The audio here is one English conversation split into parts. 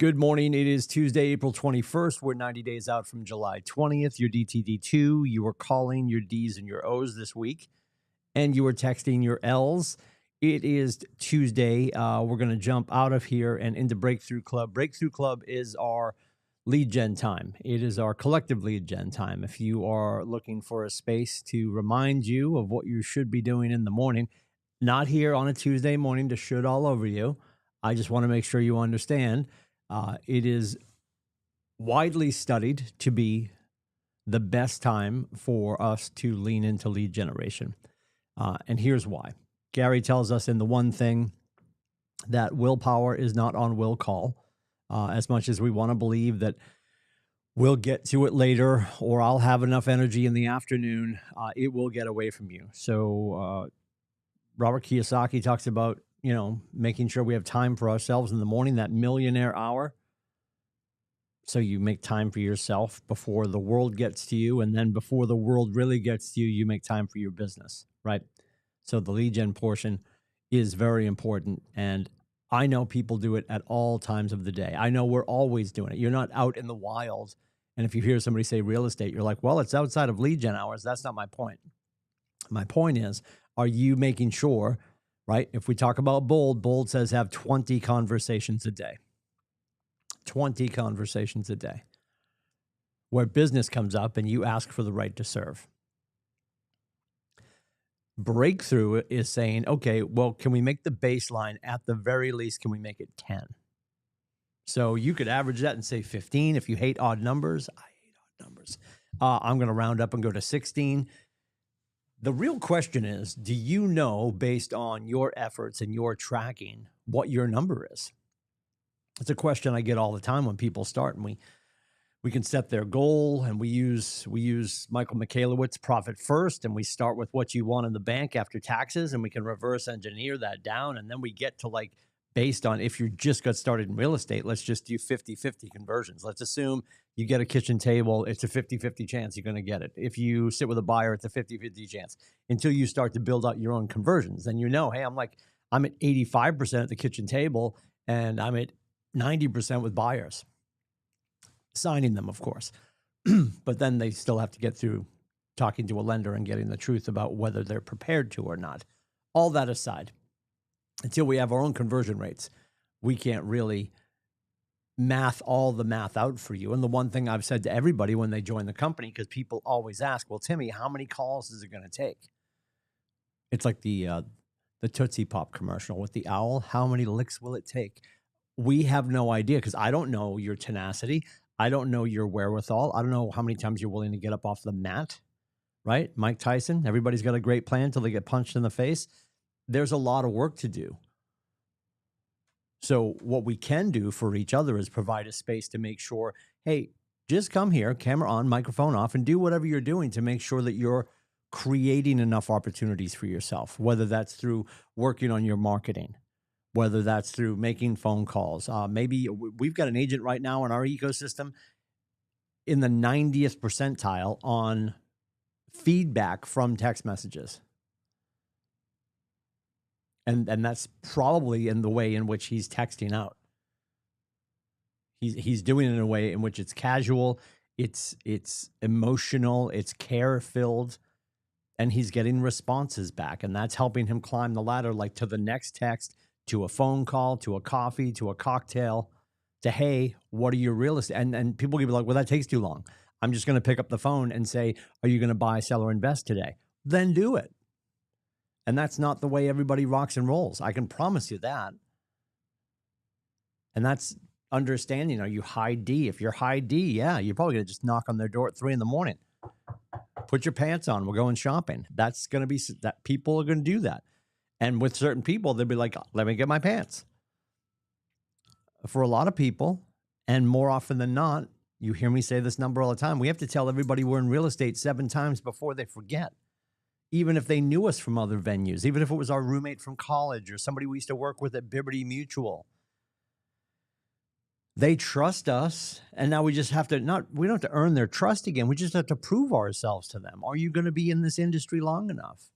Good morning. It is Tuesday, April 21st. We're 90 days out from July 20th. Your DTD2, you are calling your Ds and your Os this week, and you are texting your Ls. It is Tuesday. We're going to jump out of here and into Breakthrough Club. Breakthrough Club is our lead gen time. It is our collective lead gen time. If you are looking for a space to remind you of what you should be doing in the morning, not here on a Tuesday morning to shoot all over you. I just want to make sure you understand. It is widely studied to be the best time for us to lean into lead generation. And here's why. Gary tells us in the one thing that willpower is not on will call. As much as we want to believe that we'll get to it later or I'll have enough energy in the afternoon, it will get away from you. So Robert Kiyosaki talks about, making sure we have time for ourselves in the morning, that millionaire hour. So you make time for yourself before the world gets to you. And then before the world really gets to you, you make time for your business, right? So the lead gen portion is very important. And I know people do it at all times of the day. I know we're always doing it. You're not out in the wild. And if you hear somebody say real estate, you're like, well, it's outside of lead gen hours. That's not my point. My point is, are you making sure, right? If we talk about Bold says have 20 conversations a day. 20 conversations a day where business comes up and you ask for the right to serve. Breakthrough is saying, okay, well, can we make the baseline at the very least, can we make it 10? So you could average that and say 15. If you hate odd numbers, I hate odd numbers. I'm going to round up and go to 16. The real question is, do you know, based on your efforts and your tracking, what your number is? It's a question I get all the time when people start, and we can set their goal, and we use Michael Michalowicz profit first, and we start with what you want in the bank after taxes, and we can reverse engineer that down, and then we get to based on if you just got started in real estate, let's just do 50-50 conversions. Let's assume you get a kitchen table, it's a 50-50 chance you're going to get it. If you sit with a buyer, it's a 50-50 chance until you start to build out your own conversions. Then hey, I'm at 85% at the kitchen table, and I'm at 90% with buyers, signing them, of course. But then they still have to get through talking to a lender and getting the truth about whether they're prepared to or not. All that aside, until we have our own conversion rates, we can't really math all the math out for you. And the one thing I've said to everybody when they join the company, because people always ask, well, Timmy, how many calls is it going to take? It's like the Tootsie Pop commercial with the owl. How many licks will it take? We have no idea, because I don't know your tenacity. I don't know your wherewithal. I don't know how many times you're willing to get up off the mat, right? Mike Tyson, everybody's got a great plan until they get punched in the face. There's a lot of work to do. So what we can do for each other is provide a space to make sure, hey, just come here, camera on, microphone off, and do whatever you're doing to make sure that you're creating enough opportunities for yourself, whether that's through working on your marketing, whether that's through making phone calls. Maybe we've got an agent right now in our ecosystem in the 90th percentile on feedback from text messages. And that's probably in the way in which he's texting out. He's doing it in a way in which it's casual, it's emotional, it's care-filled, and he's getting responses back. And that's helping him climb the ladder, to the next text, to a phone call, to a coffee, to a cocktail, to, hey, what are your real estate? And people can be like, well, that takes too long. I'm just going to pick up the phone and say, are you going to buy, sell, or invest today? Then do it. And that's not the way everybody rocks and rolls. I can promise you that. And that's understanding. Are you high D? If you're high D, yeah, you're probably going to just knock on their door at 3 a.m. Put your pants on. We're going shopping. That's going to be that people are going to do that. And with certain people, they'll be like, let me get my pants. For a lot of people, and more often than not, you hear me say this number all the time, we have to tell everybody we're in real estate 7 times before they forget. Even if they knew us from other venues, even if it was our roommate from college or somebody we used to work with at Liberty Mutual. They trust us, and now we just have to we don't have to earn their trust again. We just have to prove ourselves to them. Are you going to be in this industry long enough?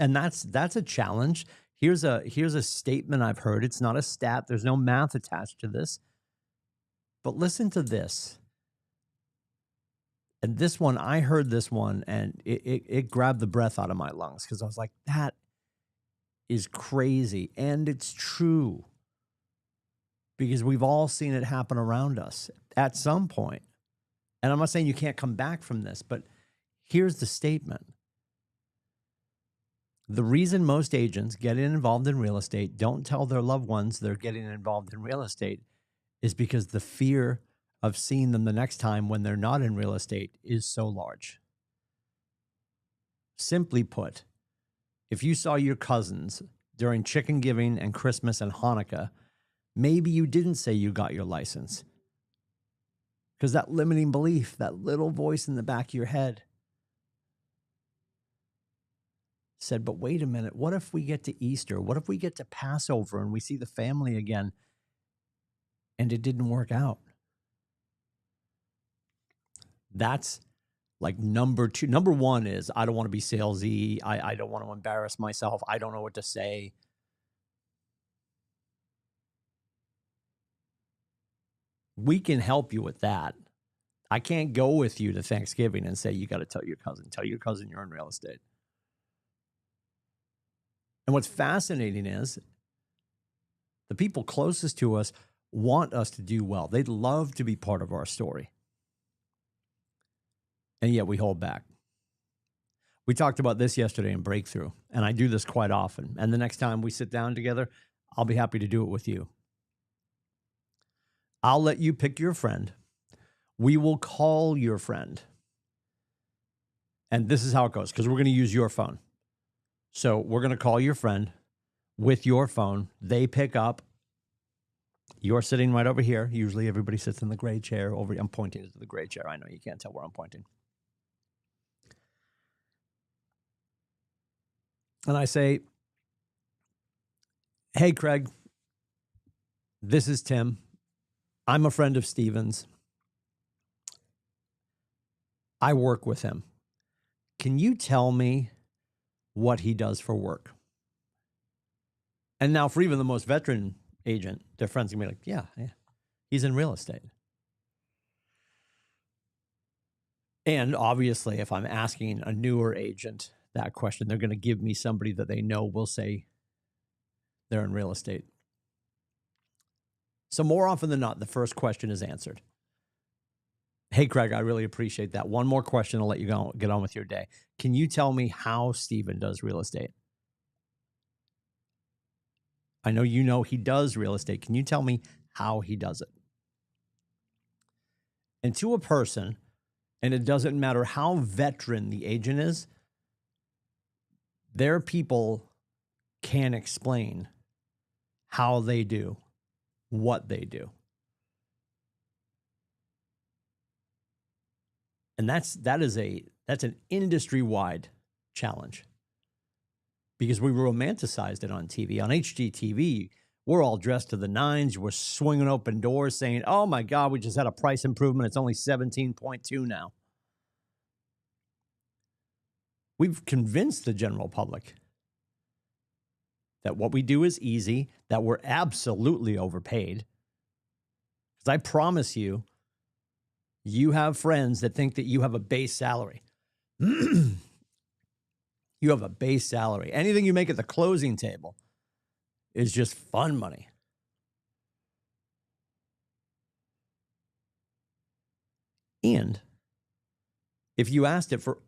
And that's a challenge. Here's a statement I've heard. It's not a stat. There's no math attached to this. But listen to this. And this one, I heard this one and it grabbed the breath out of my lungs because I was like, that is crazy. And it's true because we've all seen it happen around us at some point. And I'm not saying you can't come back from this, but here's the statement. The reason most agents get involved in real estate, don't tell their loved ones they're getting involved in real estate, is because the fear of seeing them the next time when they're not in real estate is so large. Simply put, if you saw your cousins during chicken giving and Christmas and Hanukkah, maybe you didn't say you got your license because that limiting belief, that little voice in the back of your head said, but wait a minute, what if we get to Easter? What if we get to Passover and we see the family again and it didn't work out? That's like number two. Number one is I don't want to be salesy. I don't want to embarrass myself. I don't know what to say. We can help you with that. I can't go with you to Thanksgiving and say, you got to tell your cousin you're in real estate. And what's fascinating is the people closest to us want us to do well. They'd love to be part of our story. And yet we hold back. We talked about this yesterday in Breakthrough, and I do this quite often. And the next time we sit down together, I'll be happy to do it with you. I'll let you pick your friend. We will call your friend. And this is how it goes, because we're going to use your phone. So we're going to call your friend with your phone. They pick up. You're sitting right over here. Usually everybody sits in the gray chair. I'm pointing to the gray chair. I know you can't tell where I'm pointing. And I say, hey, Craig, this is Tim. I'm a friend of Steven's. I work with him. Can you tell me what he does for work? And now for even the most veteran agent, their friends can be like, yeah, he's in real estate. And obviously, if I'm asking a newer agent that question, they're going to give me somebody that they know will say they're in real estate. So more often than not, the first question is answered. Hey, Craig, I really appreciate that. One more question, I'll let you go, get on with your day. Can you tell me how Steven does real estate? I know you know he does real estate. Can you tell me how he does it? And to a person, and it doesn't matter how veteran the agent is, their people can explain how they do what they do. And that's an industry-wide challenge because we romanticized it on TV. On HGTV, we're all dressed to the nines. We're swinging open doors saying, oh my God, we just had a price improvement. It's only 17.2 now. We've convinced the general public that what we do is easy, that we're absolutely overpaid. Because I promise you, you have friends that think that you have a base salary. You have a base salary. Anything you make at the closing table is just fun money. And if you asked it for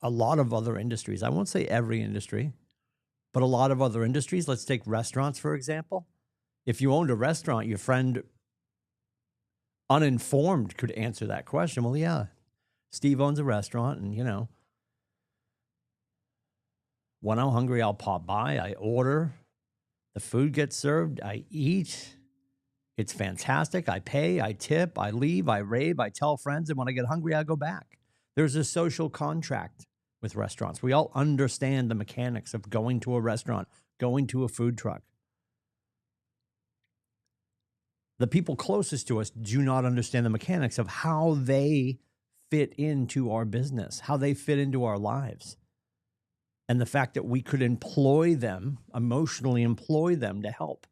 a lot of other industries, I won't say every industry, but a lot of other industries, let's take restaurants, for example. If you owned a restaurant, your friend uninformed could answer that question. Well, yeah, Steve owns a restaurant and, when I'm hungry, I'll pop by, I order, the food gets served, I eat. It's fantastic. I pay, I tip, I leave, I rave, I tell friends, and when I get hungry, I go back. There's a social contract with restaurants. We all understand the mechanics of going to a restaurant, going to a food truck. The people closest to us do not understand the mechanics of how they fit into our business, how they fit into our lives. And the fact that we could employ them, emotionally employ them to help.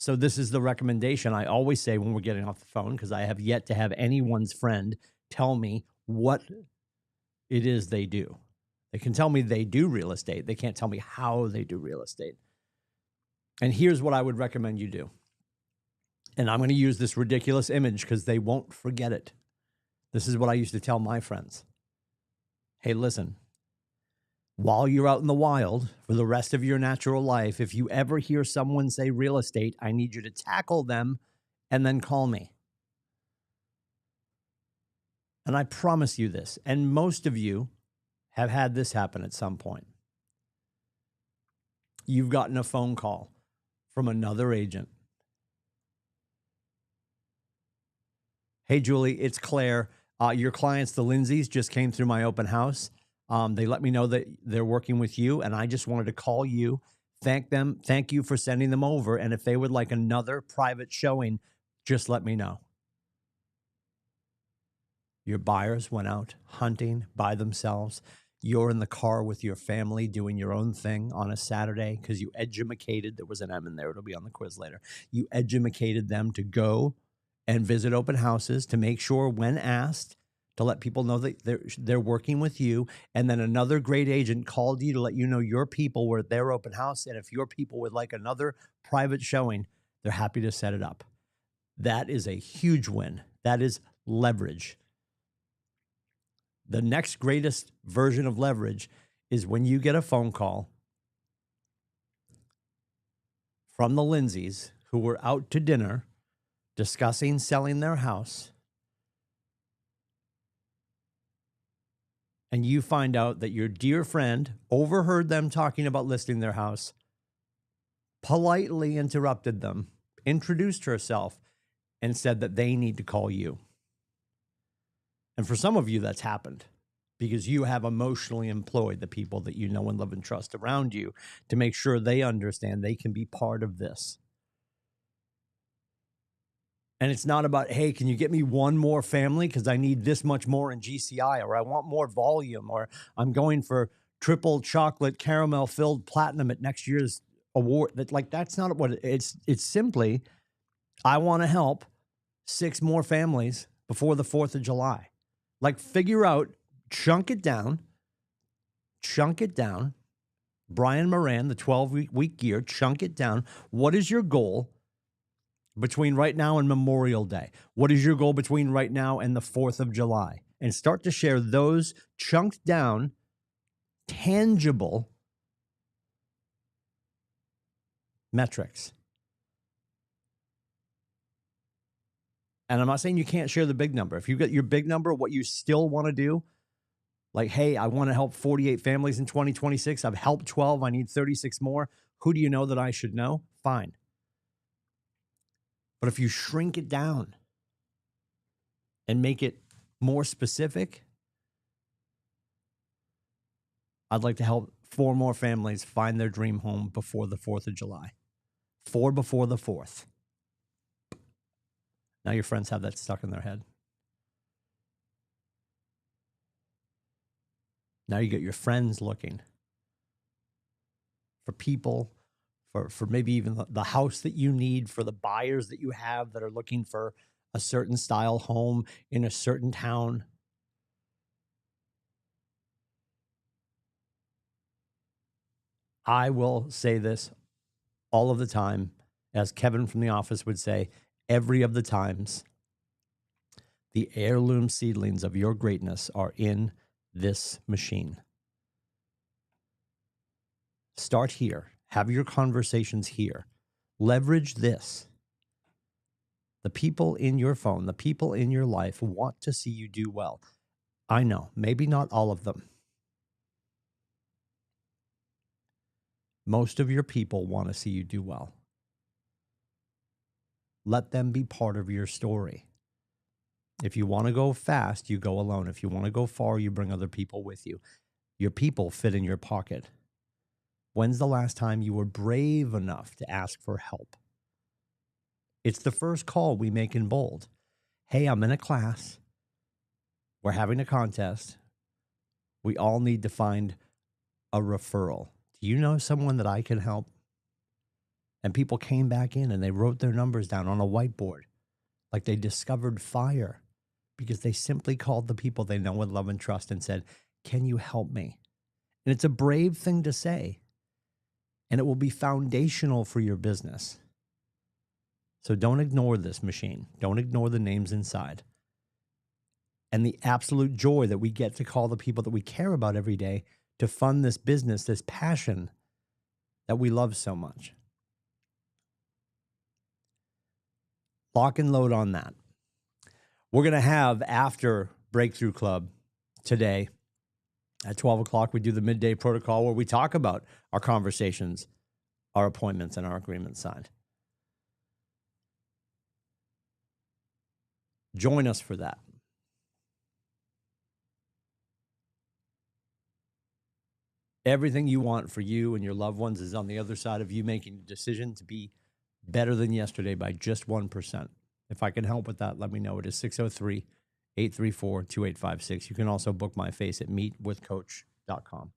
So this is the recommendation I always say when we're getting off the phone, because I have yet to have anyone's friend tell me what it is they do. They can tell me they do real estate. They can't tell me how they do real estate. And here's what I would recommend you do. And I'm going to use this ridiculous image because they won't forget it. This is what I used to tell my friends. Hey, listen, while you're out in the wild for the rest of your natural life, if you ever hear someone say real estate, I need you to tackle them and then call me. And I promise you this, and most of you have had this happen at some point. You've gotten a phone call from another agent. Hey, Julie, it's Claire. Your clients, the Lindsays, just came through my open house. They let me know that they're working with you, and I just wanted to call you, thank them, thank you for sending them over. And if they would like another private showing, just let me know. Your buyers went out hunting by themselves. You're in the car with your family doing your own thing on a Saturday because you edumacated. There was an M in there. It'll be on the quiz later. You edumacated them to go and visit open houses to make sure when asked to let people know that they're working with you. And then another great agent called you to let you know your people were at their open house. And if your people would like another private showing, they're happy to set it up. That is a huge win. That is leverage. The next greatest version of leverage is when you get a phone call from the Lindsays who were out to dinner discussing selling their house, and you find out that your dear friend overheard them talking about listing their house, politely interrupted them, introduced herself, and said that they need to call you. And for some of you, that's happened because you have emotionally employed the people that you know and love and trust around you to make sure they understand they can be part of this. And it's not about, hey, can you get me one more family because I need this much more in GCI, or I want more volume, or I'm going for triple chocolate caramel filled platinum at next year's award. That's not what it's simply, I want to help 6 more families before the 4th of July. Like, figure out, chunk it down. Brian Moran, the 12-week year, chunk it down. What is your goal between right now and Memorial Day? What is your goal between right now and the 4th of July? And start to share those chunked down, tangible metrics. And I'm not saying you can't share the big number. If you've got your big number, what you still want to do, like, hey, I want to help 48 families in 2026. I've helped 12. I need 36 more. Who do you know that I should know? Fine. But if you shrink it down and make it more specific, I'd like to help 4 more families find their dream home before the 4th of July. 4 before the 4th. Now your friends have that stuck in their head. Now you get your friends looking for people, for maybe even the house that you need, for the buyers that you have that are looking for a certain style home in a certain town. I will say this all of the time, as Kevin from The Office would say, every of the times, the heirloom seedlings of your greatness are in this machine. Start here. Have your conversations here. Leverage this. The people in your phone, the people in your life want to see you do well. I know, maybe not all of them. Most of your people want to see you do well. Let them be part of your story. If you want to go fast, you go alone. If you want to go far, you bring other people with you. Your people fit in your pocket. When's the last time you were brave enough to ask for help? It's the first call we make in bold. Hey, I'm in a class. We're having a contest. We all need to find a referral. Do you know someone that I can help? And people came back in and they wrote their numbers down on a whiteboard like they discovered fire because they simply called the people they know and love and trust and said, can you help me? And it's a brave thing to say, and it will be foundational for your business. So don't ignore this machine. Don't ignore the names inside. And the absolute joy that we get to call the people that we care about every day to fund this business, this passion that we love so much. Lock and load on that. We're going to have after Breakthrough Club today at 12 o'clock, we do the midday protocol where we talk about our conversations, our appointments, and our agreements signed. Join us for that. Everything you want for you and your loved ones is on the other side of you making a decision to be better than yesterday by just 1%. If I can help with that, let me know. It is 603-834-2856. You can also book my face at meetwithcoach.com.